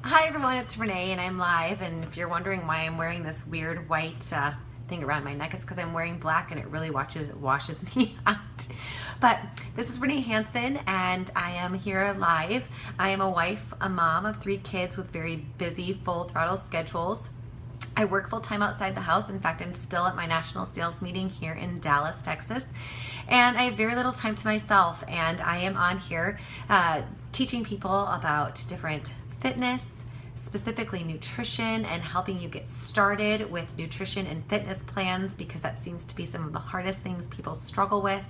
Hi everyone, it's Renee and I'm live, and if you're wondering why I'm wearing this weird white thing around my neck, it's because I'm wearing black and it really washes me out. But this is Renee Hansen and I am here live. I am a wife, a mom of 3 kids with very busy full throttle schedules. I work full-time outside the house. In fact, I'm still at my national sales meeting here in Dallas, Texas. And I have very little time to myself, and I am on here teaching people about different fitness, specifically nutrition, and helping you get started with nutrition and fitness plans, because that seems to be some of the hardest things people struggle with.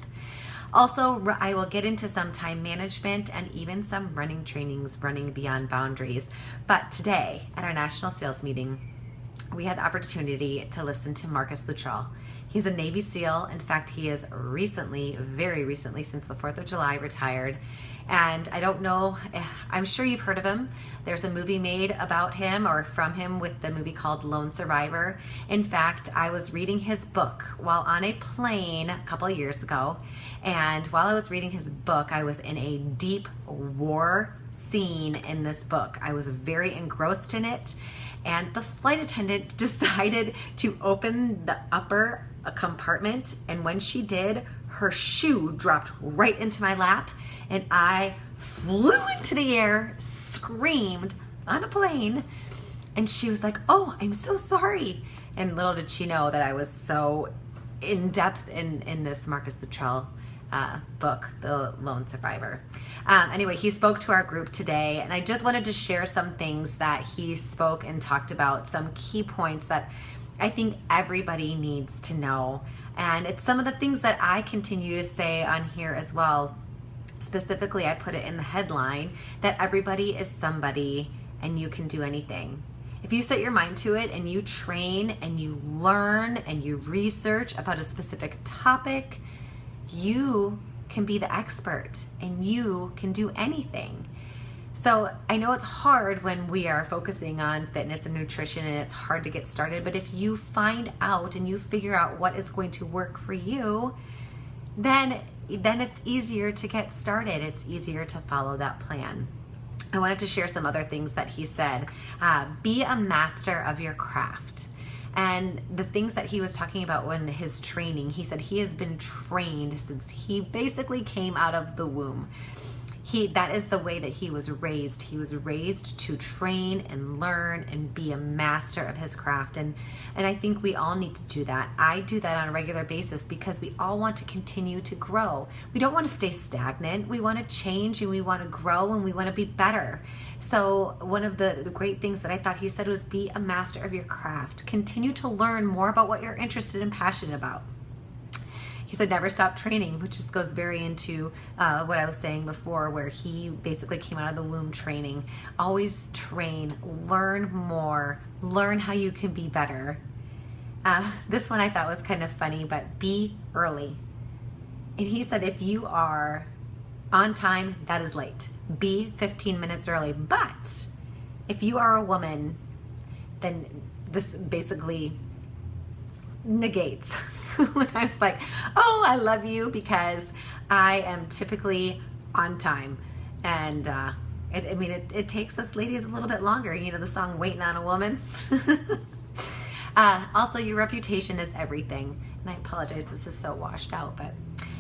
Also, I will get into some time management and even some running trainings, running beyond boundaries. But today at our national sales meeting, we had the opportunity to listen to Marcus Luttrell. He's a Navy SEAL. In fact, he is recently, very recently, since the 4th of July, retired. And I don't know, I'm sure you've heard of him. There's a movie made about him or from him with the movie called Lone Survivor. In fact, I was reading his book while on a plane a couple of years ago. And while I was reading his book, I was in a deep war scene in this book. I was very engrossed in it. And the flight attendant decided to open the upper compartment, and when she did, her shoe dropped right into my lap, and I flew into the air, screamed on a plane, and she was like, "Oh, I'm so sorry." And little did she know that I was so in depth in this Marcus Luttrell book, The Lone Survivor. Anyway, he spoke to our group today, and I just wanted to share some things that he spoke and talked about, some key points that I think everybody needs to know. And it's some of the things that I continue to say on here as well. Specifically, I put it in the headline that everybody is somebody and you can do anything. If you set your mind to it and you train and you learn and you research about a specific topic, you can be the expert and you can do anything. So I know it's hard when we are focusing on fitness and nutrition and it's hard to get started, but if you find out and you figure out what is going to work for you, then it's easier to get started. It's easier to follow that plan. I wanted to share some other things that he said. Be a master of your craft. And the things that he was talking about when his training, he said he has been trained since he basically came out of the womb. That is the way that he was raised. He was raised to train and learn and be a master of his craft. And I think we all need to do that. I do that on a regular basis because we all want to continue to grow. We don't want to stay stagnant. We want to change and we want to grow and we want to be better. So one of the great things that I thought he said was be a master of your craft. Continue to learn more about what you're interested and passionate about. He said never stop training, which just goes very into what I was saying before, where he basically came out of the womb training. Always train, learn more, learn how you can be better. This one I thought was kind of funny, but be early. And he said if you are on time, that is late. Be 15 minutes early. But if you are a woman, then this basically negates when I was like, oh, I love you because I am typically on time. And it takes us ladies a little bit longer. You know the song Waiting on a Woman? Also, your reputation is everything. And I apologize, this is so washed out, but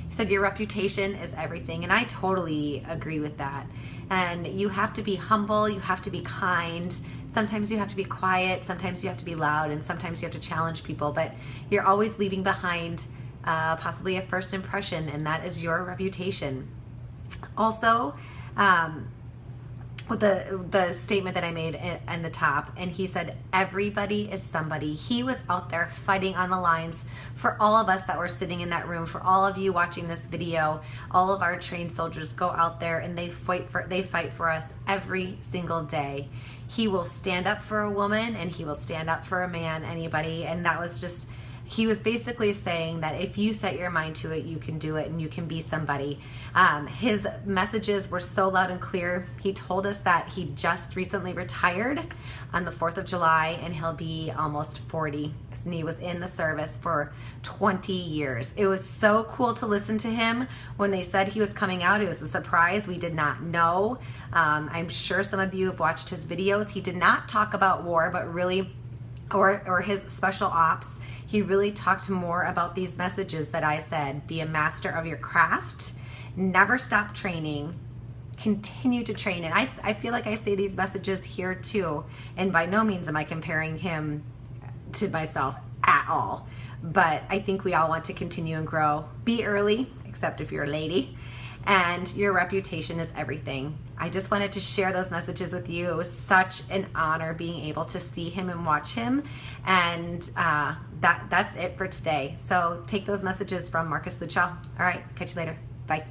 he said your reputation is everything. And I totally agree with that. And you have to be humble, you have to be kind. Sometimes you have to be quiet, sometimes you have to be loud, and sometimes you have to challenge people, but you're always leaving behind possibly a first impression, and that is your reputation. Also, with the statement that I made in the top, and he said everybody is somebody. He was out there fighting on the lines for all of us that were sitting in that room, for all of you watching this video. All of our trained soldiers go out there and they fight for us every single day. He will stand up for a woman and he will stand up for a man, anybody, and that was just he was basically saying that if you set your mind to it, you can do it and you can be somebody. His messages were so loud and clear. He told us that he just recently retired on the 4th of July and he'll be almost 40. And he was in the service for 20 years. It was so cool to listen to him. When they said he was coming out, it was a surprise. We did not know. I'm sure some of you have watched his videos. He did not talk about war, but really, or his special ops. He really talked more about these messages that I said. Be a master of your craft. Never stop training. Continue to train. And I feel like I say these messages here too. And by no means am I comparing him to myself at all. But I think we all want to continue and grow. Be early, except if you're a lady. And your reputation is everything. I just wanted to share those messages with you. It was such an honor being able to see him and watch him. And that's it for today. So take those messages from Marcus Luttrell. All right, catch you later. Bye.